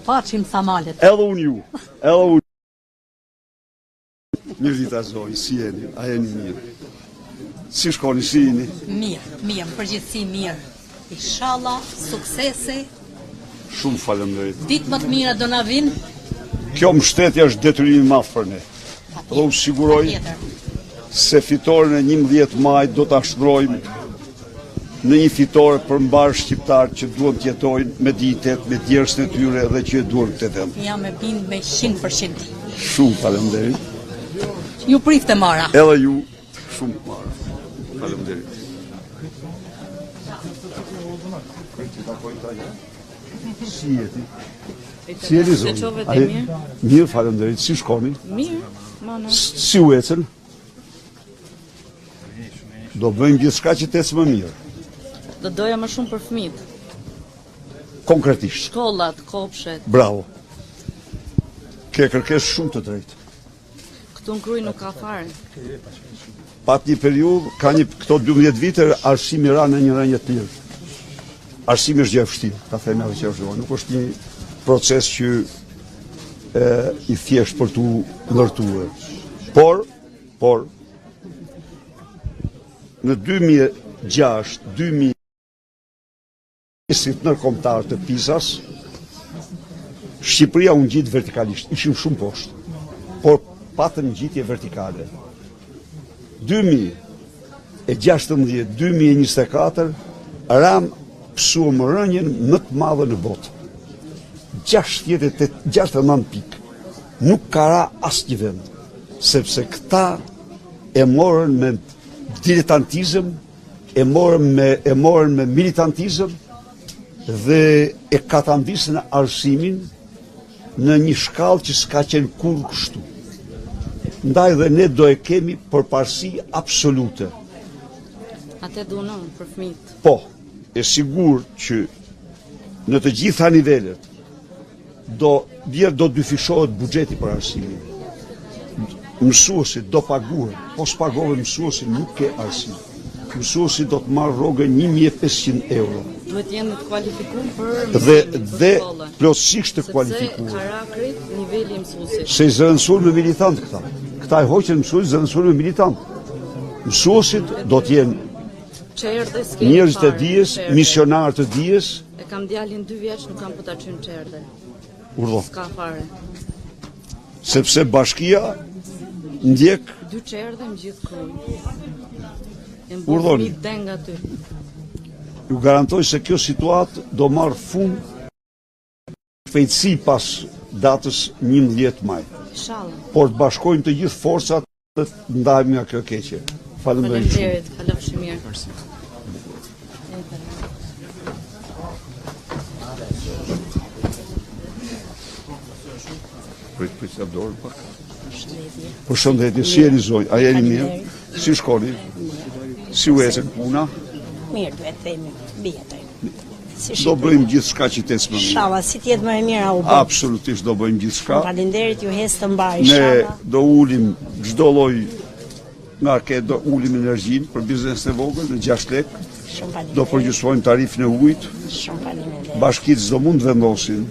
Paqim sa malet. Edhe unë ju. Edhe unë. Mirë dita zoj, si jeni? A jeni mirë? Si shkoni, si jeni? Mirë, më përgjithësi mirë. Inshallah, suksese. Shumë faleminderit. Ditë më të mira do na vinë. Kjo mbështetje është detyrim i madh për ne. Dhe u siguroj se fitoren e 11 maj do ta shndrojmë në një fitore për mbar shqiptar që duan të jetojnë me dinjitet, me djersën e tyre dhe që e duan këtë vend. Jam e bind me 100%. Shumë faleminderit. Ju prifte Mara. Edhe ju shumë Mara. Faleminderit. Si jeti? Si jeni zonë? Mirë, faleminderit. Si shkoni? Mirë, mana. Si u ecën? Do bëjmë gjithçka që të ecë më mirë. Do doja më shumë për fëmijët. Konkretisht. Shkollat, kopshet. Bravo. Ke kërkesë shumë të drejtë. Këtu në Krujë nuk ka fare. Pat një periudhë, ka një këto 12 vite arsyemi ra në një rënje të mirë. Arsyemi është gjë e vështirë, ta them edhe që është, nuk është një proces që i thjesht për tu ndërtuar. Por në 2006, 2000 nërkombëtar të PISA-s, Shqipëria u ngjit vertikalisht, ishim shumë poshtë, por patëm ngjitje vertikale. 2016, 2024, ram pësuam rënjen më të madhe në botë. 69 pikë. Nuk ka ra asnjë vend, sepse këta e morën me diletantizëm, e morën me militantizëm dhe e katandisën arsimin në një shkallë që s'ka qenë kurrë kështu. Ndaj dhe ne do e kemi përparësi absolute. Atë dunon për fëmijët. Po, e sigurt që në të gjitha nivelet do dyfishohet buxheti për arsimin. Mësuesit do paguhen, po s'pagohen mësuesit nuk ke arsim. Mësuesi do të marrë rrogën 1500 euro. Duhet jenë të kualifikuar për dhe plotësisht të kualifikuar. Sepse ka rakrit niveli i mësuesit. Se i zëvendësuar me militant këta. Këta e hoqen mësuesit zëvendësuar me militant. Mësuesit do të jenë njerëz të dijes, misionar të dijes. E kam djalin 2 vjeç, nuk kam po ta çyn çerdhe. Urdhë. S'ka fare. Sepse bashkia ndjek 2 çerdhe në gjithë Krujë. Urdhoni. Deng aty. Ju garantoj se kjo situatë do marrë fund shpejtësi pas datës 11 maj. Inshallah. Por të bashkojmë të gjithë forcat të ndajmë nga kjo keqje. Faleminderit shumë. Kalofshi mirë. Prit të dorë pak. Përshëndetje, si jeni zonjë? A jeni mirë? Si shkoni? Si u ecën puna? Mirë, duhet themi, bjetoj. Do bëjmë gjithçka që të ecë më mirë. Inshallah, si të jetë më e mira u bë. Absolutisht do bëjmë gjithçka. Faleminderit, ju hes të mbaj, Ne inshallah. do ulim çdo lloj nga ke do ulim energjinë për biznesin e vogël në 6 lekë. Shumë faleminderit. Do përgjysmojmë tarifën e ujit. Shumë faleminderit. Bashkitë s'do mund të vendosin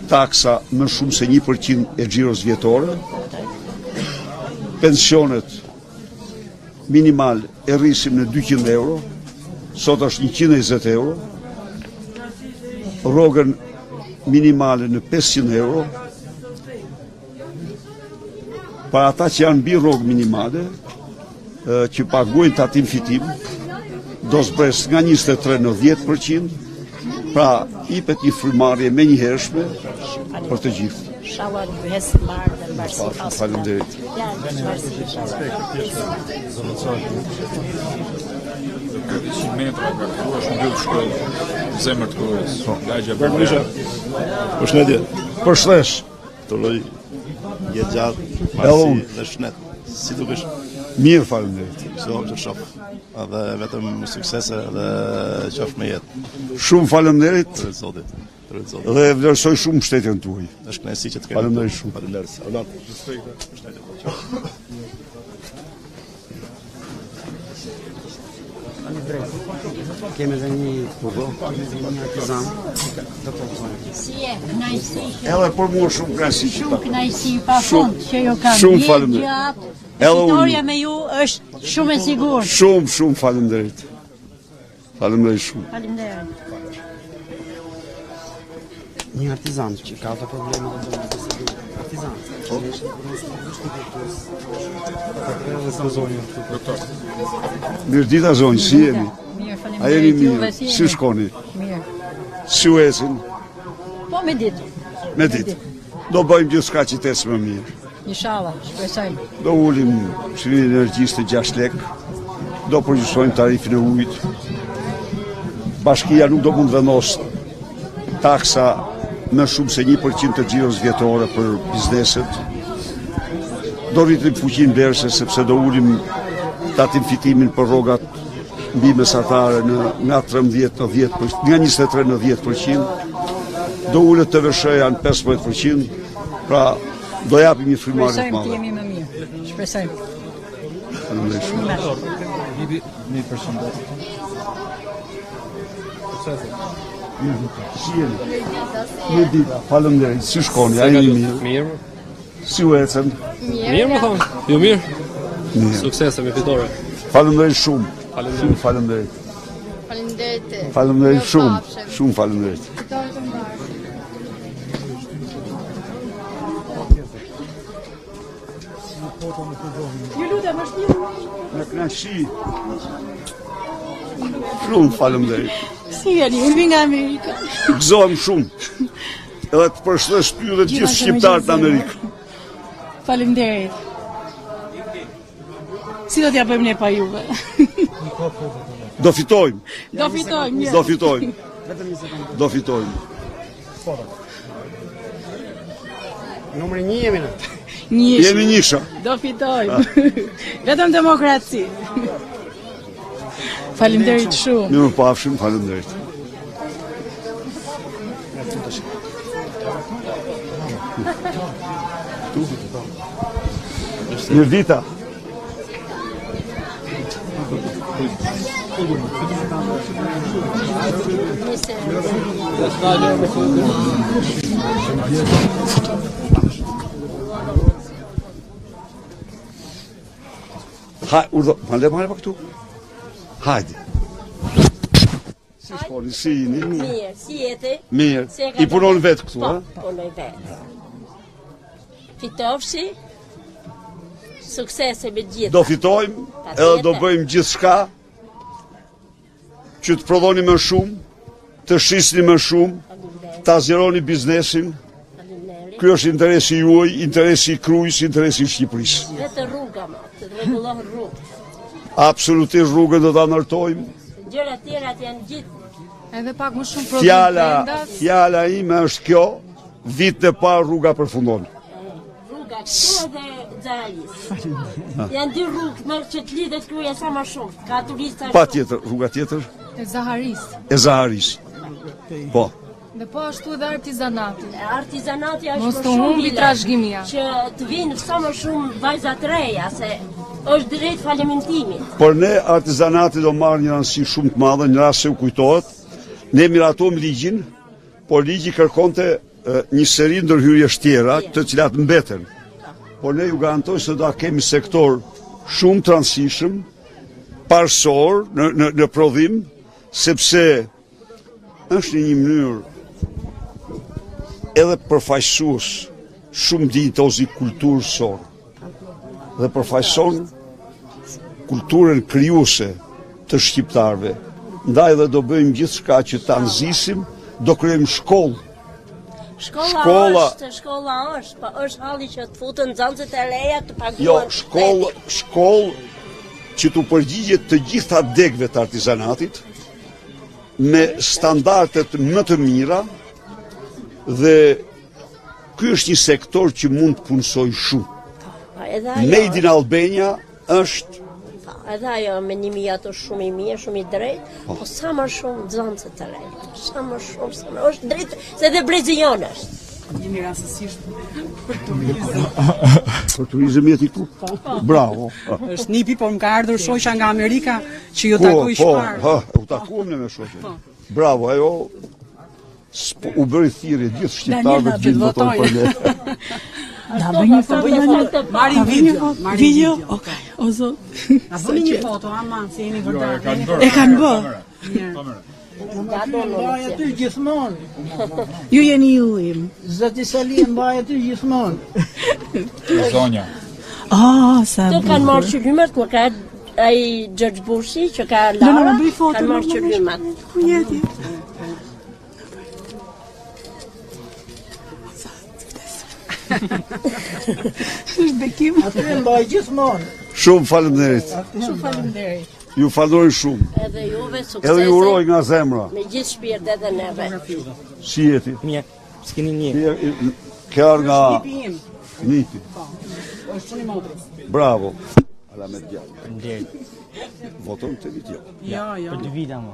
taksa më shumë se 1% e xhiros vjetore. Pensionet minimal e rrisim në 200 euro, sot është 120 euro, rrogën minimale në 500 euro, para ata që janë mbi rrogë minimale, që paguajnë tatim fitim, do zbres nga 23 në 10%, pra hipet një frymarrje me një hershme për të gjithë. Inshallah, ju hes të mbaj dhe mbarësi pas. Faleminderit. Ja, mbarësi. 100 metra nga këtu është mbyllë shkollë, zemër të Krujës. Lagja Berbera. Përshëndetje. Përshëndesh. Të lloj jetë gjatë, marrësi dhe shëndet. Si dukesh? Mirë, faleminderit. Çdo të shoh. Edhe vetëm suksese dhe qof me jetë. Shumë faleminderit. Për Zotit. Për Zotit. Dhe vlerësoj shumë mbështetjen tuaj. Është kënaqësi që të kemi. Faleminderit shumë. Faleminderit. Allah. Kemi edhe një artizan. Si e, kënaqësi. Edhe për mua shumë kënaqësi që ta. Kënaqësi pa fund që ju kam. Shumë faleminderit. Edhe unë. Fitoria me ju është shumë e sigurt. Shumë faleminderit. Faleminderit shumë. Faleminderit. Një artizan që ka të probleme dhe artizan. Mirë dita zonjë, si jemi? Mirë, A jeni faleminderit. mirë? Si shkoni? Mirë. Si u ecin? Po me ditë. Me ditë. Do bëjmë gjithçka që të ecë më mirë. Inshallah, shpresojmë. Do ulim çlimin e energjisë të 6 lekë. Do përgjithsojmë tarifin e ujit. Bashkia nuk do mund vendos taksa më shumë se 1% të xhiros vjetore për bizneset. Do rritim fuqinë blerëse sepse do ulim tatim fitimin për rrogat mbi mesatare nga 13 në 10%, nga 23 në 10%. Do ulet të vëshëja në 15%, pra do japim një frymëmarrje të Shpresojmë të madhe. jemi më mirë. Shpresojmë. Faleminderit shumë. Si jeni? Një dita, faleminderit. Si shkoni? A jeni mirë? Mirë. Si u ecën? Mirë më thonë. Jo mirë. Mirë. Suksese me fitore. Faleminderit shumë. Faleminderit. Shumë faleminderit. Faleminderit. Faleminderit shumë. Shumë faleminderit. Ju lutem, është një. Me kënaqësi. Shumë faleminderit. Si jeni? Unë vi nga Amerika. Gëzohem shumë. Edhe të përshëndes ty dhe të gjithë shqiptarët në Amerikë. Faleminderit. Si do t'ja bëjmë ne pa juve? Do fitojmë. Do fitojmë. mirë. Do fitojmë. Do fitojmë. Numri 1 jemi në. Jemi njësha. Do fitojmë. Vetëm demokraci. Faleminderit shumë. Mirë pafshim, faleminderit. Mirë dita. Hajde, urdo, male pa këtu. Hajde. Si shkoni, si jeni? Mirë, si jete? Mirë. I punon vetë këtu, ha? Punoj vetë. Fitofshi, suksese me gjitha. Do fitojmë, edhe do bëjmë gjithçka që të prodhoni më shumë, të shisni më shumë, të azjeroni biznesin. Ky është interesi juaj, interesi i Krujës, interesi i Shqipërisë. Vetë rruga më, të rregullohet rrugë. Absolutisht rrugën do ta ndërtojmë. Gjëra tjera janë gjithë. Edhe pak më shumë problem Fjala ime është kjo, vitin e parë rruga përfundon. Rruga këtu edhe Xhalis. Janë dy rrugë më që të lidhet Kruja sa më shumë. Ka turista shumë. Patjetër, rruga tjetër e Zaharis. e Zaharis. Po. Dhe po ashtu edhe artizanati. Artizanati është Mos për të shumë humbi bile, trashëgimia. që të vinë sa më shumë vajza të reja, se është drejt falementimit. Por ne artizanati do marrë një rëndësi shumë të madhe në rast se u kujtohet. Ne miratojmë ligjin, por ligji kërkonte një seri ndërhyrjesh tjera, të cilat mbeten. Por ne ju garantoj se do kemi sektor shumë të rëndësishëm, parsor në prodhim, sepse është një mënyrë edhe përfaqësues shumë dinjitozi kulturës sonë dhe përfaqëson kulturën krijuese të shqiptarëve. Ndaj dhe do bëjmë gjithçka që ta nxisim, do krijojmë shkollë. Shkolla është, po është halli që të futën nxënësit e reja të paguan. Jo, shkollë që të përgjigjet të gjitha degëve të artizanatit me standardet më të mira dhe ky është një sektor që mund të punësoj shumë. Made in Albania është edhe ajo me një ato shumë i mirë, shumë i drejtë, po sa më shumë nxënësit e reja. Sa më shumë, është drejtë, se dhe brezion është. Jemi rastësisht Për turizëm jeti ku? Bravo. është nipi, por më ka ardhur shoqja nga Amerika që ju takoj shpar. U takuam ne me shoqen. Bravo, ajo u bëri thirrje gjithë shqiptarëve të gjithë votojnë për ne. Na bëj një foto, marrim video. Okej, o zot. Na bëni një foto, aman, se jeni vërtet. E kanë bë. Mbaj aty gjithmonë. Ju jeni ju im. Zoti Sali mbaj aty gjithmonë. Zonja. Sa Të kanë marrë qëllimet, ku ka ai George Bushi që ka Lara, kanë marrë qëllimet. Ku jeti? Është bekim. Aty mbaj gjithmonë. Shumë faleminderit. Shumë faleminderit. Ju falenderoj shumë. Edhe juve suksese. Edhe ju uroj nga zemra. Me gjithë shpirt edhe neve. Si jeti? Mirë, s'keni një. Kjo nga Nipi im. Nipi. Është shumë i modris. Bravo. Ala me djallë. Faleminderit. Voton të video. Jo. Për 2 vite më.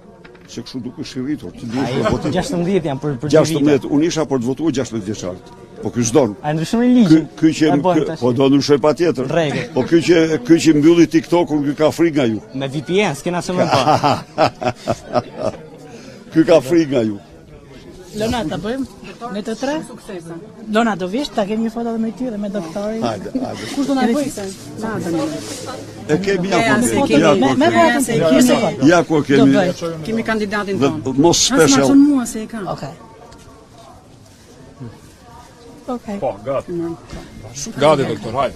Se kështu duke shiritur. Ti duhet të votim. 16 jam për 2 vite. 16, unë isha për të votuar 16 vjeçart. Po ky s'don. A ndryshon ligjin? Ky që po do ndryshoj patjetër. Rregull. Po ky që mbylli TikTokun, ky ka frikë nga ju. Me VPN, s'kena se më pa. Ky ka frikë nga ju. Lona, ta bëjmë? Ne të tre? Suksesa. Lona, do vish, ta kemi një foto edhe me ty dhe me doktorin. Hajde. Kush do na bëj? Na tani. E kemi ja ku kemi. Ja ku kemi. Kemi kandidatin tonë. Mos special. Asma mua se e kanë. Okej. Po, gati. Gati, doktor, hajde.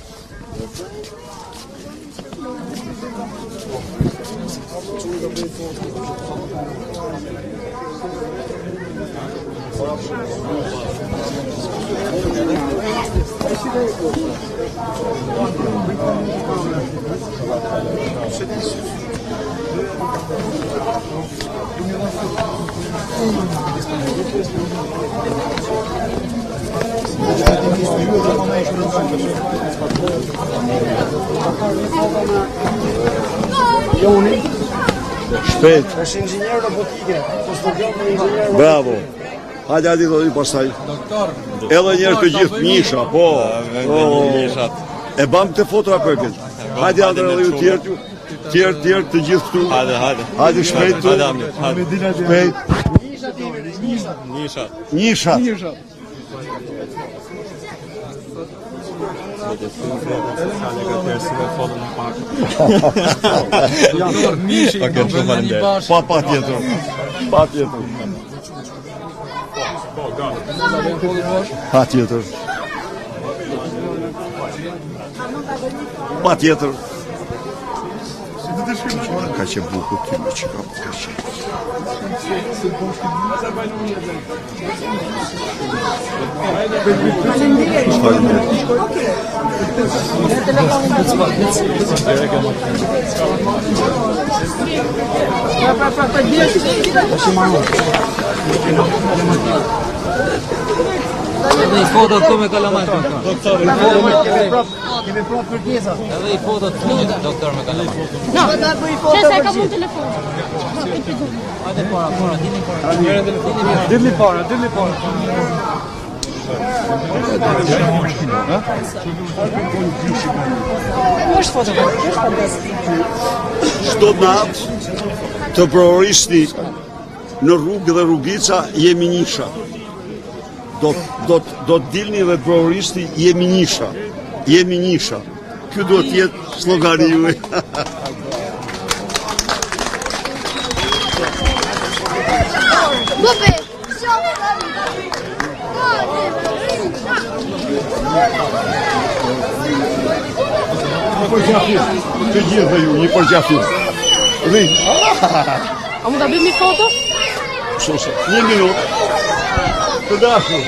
Shpejt. Është inxhinier robotike. Po studion me inxhinier. Bravo. Hajde do i pastaj. Doktor. Edhe njerë të gjithë njisha, po. E bam të foto apo e këtë. Hajde edhe ju tjerë të gjithë këtu. Hajde shpejt tu. Shpejt. Njishat. Pa tjetër. Pa tjetër. Ka që bukur ty me që ka ka që. Edhe i foto këtu me kalamaj. Doktor, kemi prapë kërkesa. Edhe i foto të një doktor me kalamaj. No, Çesa ka mund telefon. Hajde para, dini para. Dini para. Çdo natë të prororisti në rrugë dhe rrugica jemi njisha. Do të dilni dhe prororisti jemi njisha. Ky duhet të jetë slogani juaj. Të gjithë dhe ju, një përgjafim. Rri. A mund ta bëjmë një foto? Një minutë. Të dashur.